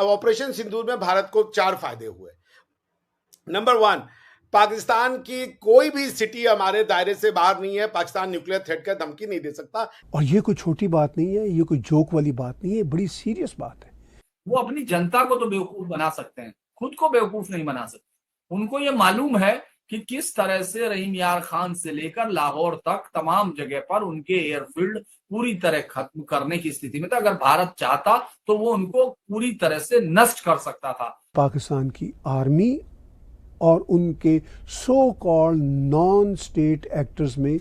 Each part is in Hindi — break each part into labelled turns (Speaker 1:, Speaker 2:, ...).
Speaker 1: ऑपरेशन सिंदूर में भारत को 4 फायदे हुए। नंबर 1, पाकिस्तान की कोई भी सिटी हमारे दायरे से बाहर नहीं है, पाकिस्तान न्यूक्लियर थ्रेट का धमकी नहीं दे सकता।
Speaker 2: और ये कोई छोटी बात नहीं है, ये कोई जोक वाली बात नहीं है, बड़ी सीरियस बात है।
Speaker 3: वो अपनी जनता को तो बेवकूफ बना सकते हैं, खुद को बेवकूफ नहीं बना सकते। उनको ये मालूम है कि किस तरह से रहीम यार खान से लेकर लाहौर तक तमाम जगह पर उनके एयरफील्ड पूरी तरह खत्म करने की स्थिति में था। अगर भारत चाहता तो वो उनको पूरी तरह से नष्ट कर सकता था।
Speaker 2: पाकिस्तान की आर्मी और उनके so called non state actors में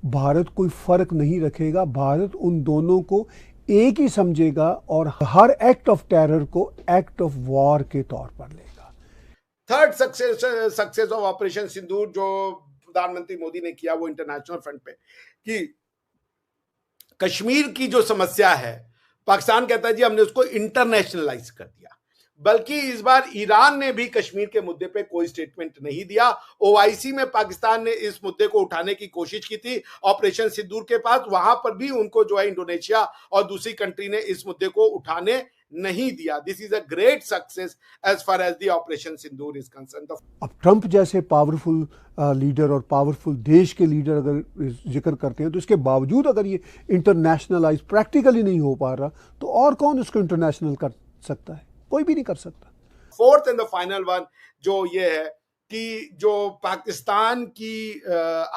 Speaker 2: भारत कोई फर्क नहीं रखेगा। भारत उन दोनों को एक ही समझेगा और हर एक्ट ऑफ टेरर को एक्ट ऑफ वॉर के तौर पर लेगा।
Speaker 1: Third success of operation Sindoor जो प्रधानमंत्री मोदी ने किया वो इंटरनेशनल फ्रंट पे, कि कश्मीर की जो समस्या है, पाकिस्तान कहता है जी हमने उसको इंटरनेशनलाइज कर दिया, बल्कि इस बार ईरान ने भी कश्मीर के मुद्दे पे कोई स्टेटमेंट नहीं दिया। ओआईसी में पाकिस्तान ने इस मुद्दे को उठाने की कोशिश की थी ऑपरेशन सिंदूर के पास, वहां पर भी उनको जो है इंडोनेशिया और दूसरी कंट्री ने इस मुद्दे को उठाने नहीं दिया। This is a great success as far as the operation Sindoor is concern.
Speaker 2: अब ट्रंप जैसे पावरफुल लीडर और पावरफुल देश के लीडर अगर जिक्र करते हैं, तो इसके बावजूद अगर ये इंटरनेशनलाइज प्रैक्टिकली नहीं हो पा रहा, तो और कौन इसको इंटरनेशनल कर सकता है? कोई भी नहीं कर सकता।
Speaker 1: Fourth and the final one जो ये है कि जो पाकिस्तान की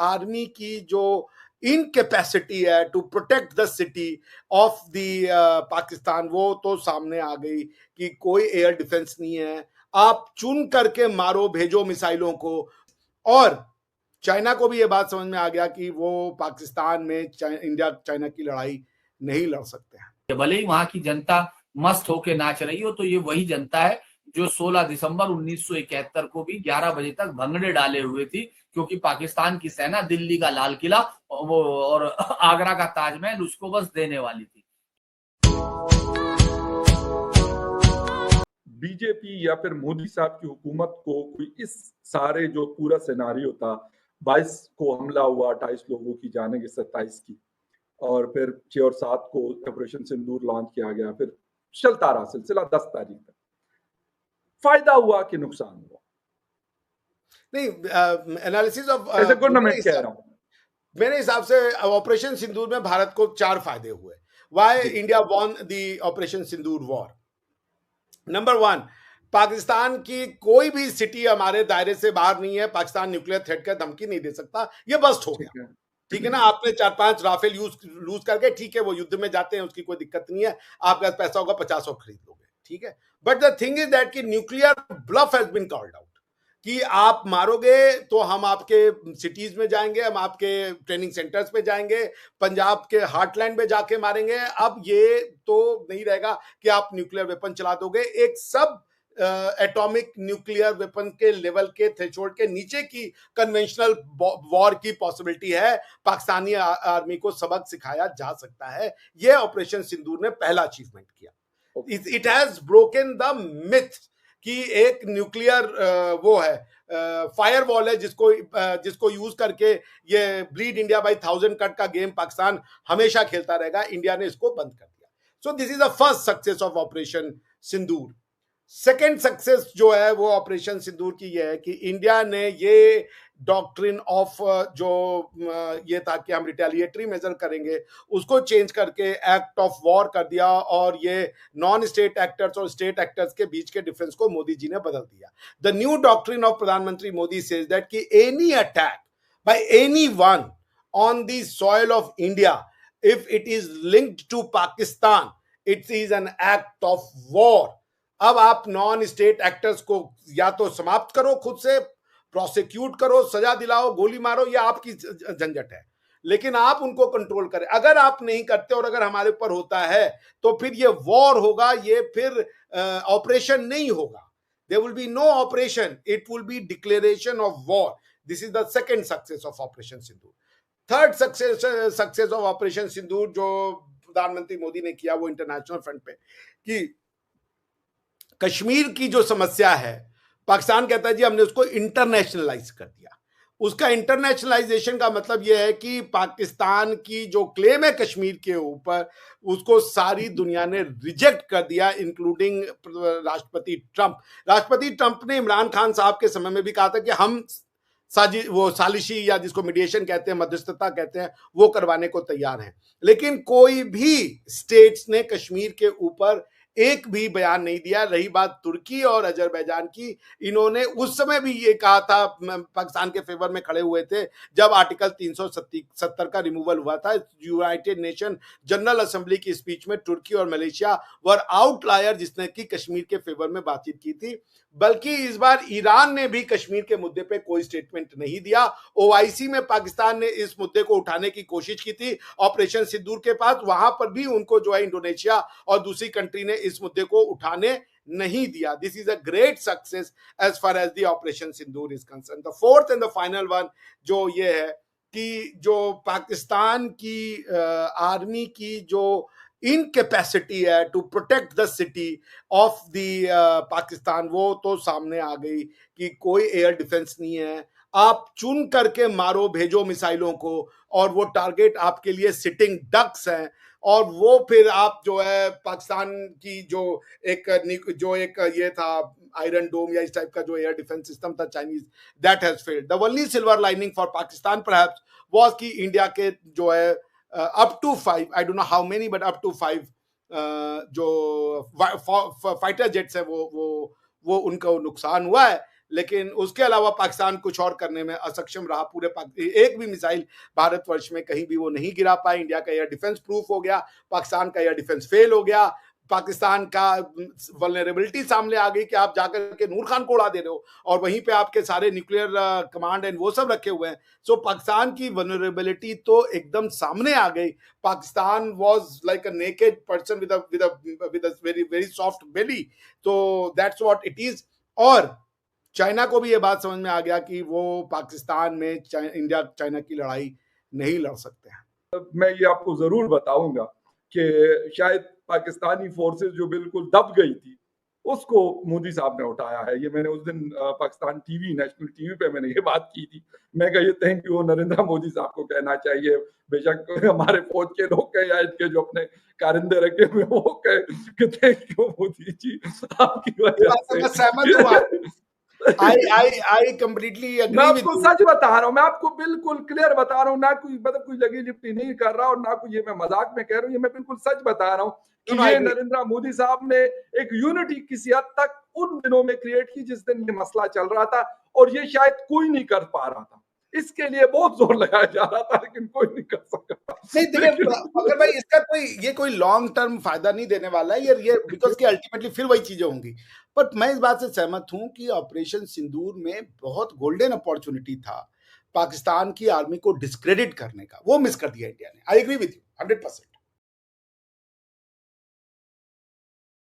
Speaker 1: आर्मी की जो इनकैपेसिटी है to protect the city of the Pakistan, वो तो सामने आ गई कि कोई एयर डिफेंस नहीं है। आप चुन करके मारो, भेजो मिसाइलों को। और चाइना को भी ये बात समझ में आ गया कि वो पाकिस्तान में इंडिया चाइना की लड़ाई नहीं लड़ सकते हैं।
Speaker 3: भले ही वहां की जनता मस्त होके नाच रही हो, तो ये वही जनता है जो 16 दिसंबर 1971 को भी 11 बजे तक भंगड़े डाले हुए थी, क्योंकि पाकिस्तान की सेना दिल्ली का लाल किला और आगरा का ताजमहल उसको बस देने वाली थी।
Speaker 4: बीजेपी या फिर मोदी साहब की हुकूमत को कोई इस सारे जो पूरा सिनारियो था, 22 को हमला हुआ, 28 लोगों की जाने की, 27 की, और फिर 6 और 7 को ऑपरेशन सिंदूर लॉन्च किया गया, फिर चलता रहा सिलसिला 10 तारीख तक। फायदा हुआ कि नुकसान हुआ?
Speaker 1: नहीं, एनालिसिस ऑफ
Speaker 4: ऐसे गवर्नमेंट कह रहा हूं,
Speaker 1: मेरे हिसाब से ऑपरेशन सिंदूर में भारत को 4 फायदे हुए। Why India won the operation Sindoor war. Number 1, Pakistan की कोई भी सिटी हमारे दायरे से बाहर नहीं है, पाकिस्तान न्यूक्लियर थ्रेट का धमकी नहीं दे सकता। ये बस्ट हो गया, ठीक है ना। आपने 4-5 राफेल लूज करके, ठीक है वो युद्ध में जाते हैं, उसकी कोई दिक्कत नहीं है, आपके पास पैसा होगा 50 और खरीद लोगे, ठीक है। But the thing is that कि nuclear bluff has been called out, कि आप मारोगे तो हम आपके सिटीज में जाएंगे, हम आपके ट्रेनिंग सेंटर्स पे जाएंगे, पंजाब के हार्टलैंड में जाके मारेंगे। अब ये तो नहीं रहेगा कि आप न्यूक्लियर वेपन चला दोगे। एक सब एटॉमिक न्यूक्लियर वेपन के लेवल के थ्रेशोल्ड के नीचे की कन्वेंशनल वॉर की पॉसिबिलिटी है। पाकिस्तानी आर्मी को सबक सिखाया जा सकता है। यह ऑपरेशन सिंदूर ने पहला अचीवमेंट किया। It has broken the myth कि एक न्यूक्लियर वो है फायर वॉल है जिसको यूज करके ये ब्लीड इंडिया बाय 1000 कट का गेम पाकिस्तान हमेशा खेलता रहेगा। इंडिया ने इसको बंद कर दिया। So this is the first success of operation Sindoor. Second success जो है वो ऑपरेशन सिंदूर की ये है कि इंडिया ने ये डॉक्ट्रिन ऑफ जो ये था कि हम रिटेलिएटरी मेजर करेंगे, उसको चेंज करके एक्ट ऑफ वॉर कर दिया, और ये नॉन स्टेट एक्टर्स और स्टेट एक्टर्स के बीच के डिफरेंस को मोदी जी ने बदल दिया। द न्यू डॉक्ट्रिन ऑफ प्रधानमंत्री मोदी सेज दैट कि any attack by anyone on the soil of India, if it is linked to Pakistan, it is an act of war. अब आप नॉन स्टेट एक्टर्स को या तो समाप्त करो, खुद से प्रोसिक्यूट करो, सजा दिलाओ, गोली मारो, ये आपकी झंझट है, लेकिन आप उनको कंट्रोल करें। अगर आप नहीं करते और अगर हमारे ऊपर होता है तो फिर ये वॉर होगा, ये फिर ऑपरेशन नहीं होगा। There will be no operation, it will be declaration of war. This is the second success of operation Sindoor. Third success of operation Sindoor जो प्रधानमंत्री मोदी ने किया वो इंटरनेशनल फ्रंट पे, कि कश्मीर की जो समस्या है, पाकिस्तान कहता है जी हमने उसको इंटरनेशनलाइज कर दिया, उसका इंटरनेशनलाइजेशन का मतलब यह है कि पाकिस्तान की जो क्लेम है कश्मीर के ऊपर, उसको सारी दुनिया ने रिजेक्ट कर दिया, इंक्लूडिंग राष्ट्रपति ट्रंप। राष्ट्रपति ट्रंप ने इमरान खान साहब के समय में भी कहा था कि हम सालिशी या जिसको मीडिएशन कहते हैं, मध्यस्थता कहते हैं, वो करवाने को तैयार हैं। लेकिन कोई भी स्टेट्स ने कश्मीर के ऊपर एक भी बयान नहीं दिया। रही बात तुर्की और अजरबैजान की, इन्होंने उस समय भी ये कहा था, पाकिस्तान के फेवर में खड़े हुए थे जब आर्टिकल 370 का रिमूवल हुआ था। यूनाइटेड नेशन जनरल असेंबली की स्पीच में तुर्की और मलेशिया वर आउटलायर जिसने की कश्मीर के फेवर में बातचीत की थी। बल्कि इस बार ईरान ने भी कश्मीर के मुद्दे पे कोई स्टेटमेंट नहीं दिया। ओआईसी में पाकिस्तान ने इस मुद्दे को उठाने की कोशिश की थी ऑपरेशन सिंदूर के पास, वहां पर भी उनको जो है इंडोनेशिया और दूसरी कंट्री ने इस मुद्दे को उठाने नहीं दिया। This is a great success as far as the operation Sindoor is concern. The fourth and the final one जो ये है कि जो पाकिस्तान की आर्मी की जो इनकैपेसिटी है to protect the city of the Pakistan, वो तो सामने आ गई कि कोई एयर डिफेंस नहीं है। आप चुन करके मारो, भेजो मिसाइलों को, और वो टारगेट आपके लिए सिटिंग डक्स हैं, और वो फिर आप जो है पाकिस्तान की जो एक ये था आयरन डोम या इस टाइप का जो एयर डिफेंस सिस्टम था Chinese, that has failed. The only silver lining for Pakistan perhaps was कि इंडिया के जो है up to 5, I don't know how many, but up to 5 जो फाइटर जेट्स है वो उनका नुकसान हुआ है। लेकिन उसके अलावा पाकिस्तान कुछ और करने में असक्षम रहा। पूरे एक भी मिसाइल भारतवर्ष में कहीं भी वो नहीं गिरा पाए। इंडिया का एयर डिफेंस प्रूफ हो गया, पाकिस्तान का एयर डिफेंस फेल हो गया। पाकिस्तान का वल्नरेबिलिटी सामने आ गई कि आप जाकर के नूर खान को उड़ा दे रहे हो और वहीं पे आपके सारे न्यूक्लियर कमांड एंड वो सब रखे हुए हैं। सो पाकिस्तान की वल्नरेबिलिटी तो एकदम सामने आ गई। Pakistan was like a naked person with a very very soft belly. तो दैट्स व्हाट इट इज। और चाइना को भी ये बात समझ में आ गया कि वो पाकिस्तान में इंडिया चाइना की लड़ाई नहीं लड़ सकते हैं।
Speaker 4: मैं ये आपको जरूर बताऊंगा कि शायद पाकिस्तानी फोर्सेस जो बिल्कुल दब गई थी उसको मोदी साहब ने उठाया है। ये मैंने उस दिन पाकिस्तान टीवी, नेशनल टीवी पे मैंने ये बात की थी। मैं कहा ये थैंक यू नरेंद्र मोदी साहब को कहना चाहिए। बेशक हमारे फौज के लोग कहे या इनके जो अपने कारिंदे रखे हुए वो कहे कि थैंक यू मोदी जी, आपकी वजह से।
Speaker 1: सहमत हुआ। I completely agree
Speaker 4: मैं
Speaker 1: with
Speaker 4: आपको
Speaker 1: you.
Speaker 4: सच बता रहा हूँ, मैं आपको बिल्कुल क्लियर बता रहा हूँ, ना कोई मतलब कोई लगी लिपटी नहीं कर रहा और ना कोई ये मैं मजाक में कह रहा हूँ। ये मैं बिल्कुल सच बता रहा हूँ कि ये नरेंद्र मोदी साहब ने एक यूनिटी किसी हद तक उन दिनों में क्रिएट की जिस दिन ये मसला चल रहा था, और ये शायद कोई नहीं कर पा रहा था। इसके लिए बहुत जोर लगाया जा रहा था लेकिन कोई नहीं कर सका।
Speaker 1: नहीं देखिए अगर भाई इसका कोई लॉन्ग टर्म फायदा नहीं देने वाला है ये बिकॉज कि अल्टीमेटली फिर वही चीजें होंगी। बट मैं इस बात से सहमत हूं कि ऑपरेशन सिंदूर में बहुत गोल्डन अपॉर्चुनिटी था पाकिस्तान की आर्मी को डिस्क्रेडिट करने का, वो मिस कर दिया इंडिया ने। I agree with you 100%।